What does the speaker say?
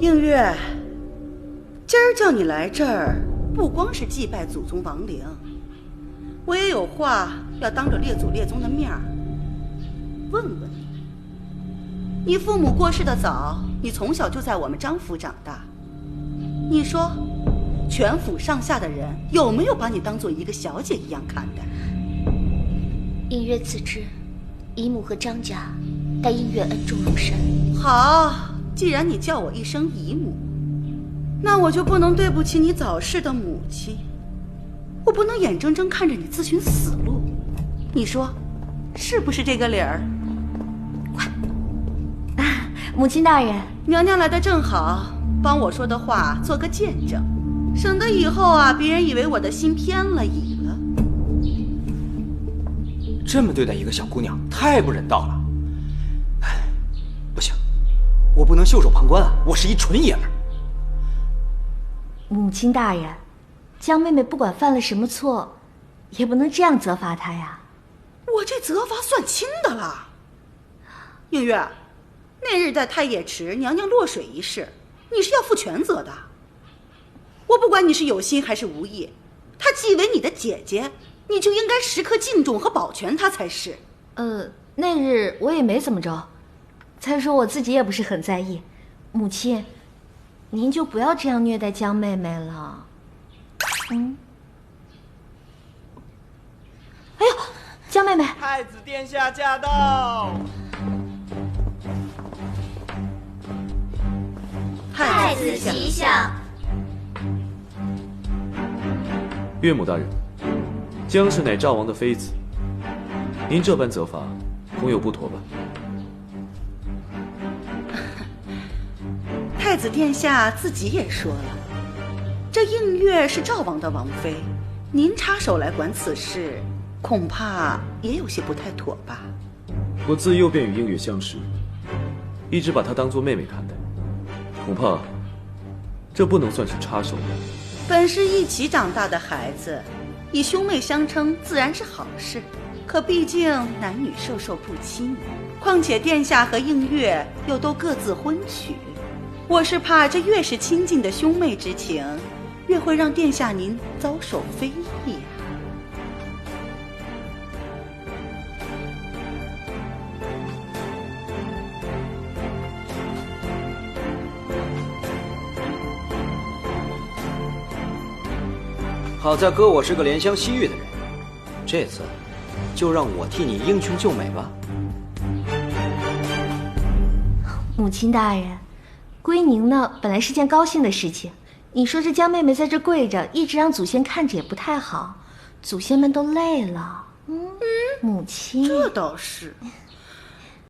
映月，今儿叫你来这儿，不光是祭拜祖宗亡灵，我也有话要当着列祖列宗的面儿问问你。你父母过世的早，你从小就在我们张府长大。你说，全府上下的人有没有把你当做一个小姐一样看待？映月自知，姨母和张家待映月恩重如山。好，既然你叫我一声姨母，那我就不能对不起你早逝的母亲，我不能眼睁睁看着你自寻死路。你说，是不是这个理儿？快！母亲大人，娘娘来得正好，帮我说的话做个见证，省得以后别人以为我的心偏了意了。这么对待一个小姑娘，太不人道了。哎，不行，我不能袖手旁观啊！我是一纯爷们儿。母亲大人，江妹妹不管犯了什么错，也不能这样责罚她呀。我这责罚算轻的了。映月，那日在太液池娘娘落水一事，你是要负全责的。我不管你是有心还是无意，她既为你的姐姐，你就应该时刻敬重和保全她才是。那日我也没怎么着，再说我自己也不是很在意。母亲，您就不要这样虐待江妹妹了。哎呦，江妹妹！太子殿下驾到！太子吉祥！岳母大人，江氏乃赵王的妃子，您这般责罚，恐有不妥吧？太子殿下自己也说了，这映月是赵王的王妃，您插手来管此事，恐怕也有些不太妥吧？我自幼便与映月相识，一直把她当作妹妹看待，恐怕这不能算是插手吧。本是一起长大的孩子，以兄妹相称自然是好事，可毕竟男女授受不亲，况且殿下和映月又都各自婚娶，我是怕这越是亲近的兄妹之情，越会让殿下您遭受非议啊。好在哥我是个怜香惜玉的人，这次就让我替你英雄救美吧。母亲大人，归宁呢本来是件高兴的事情，你说这江妹妹在这跪着，一直让祖先看着也不太好，祖先们都累了。母亲，这倒是。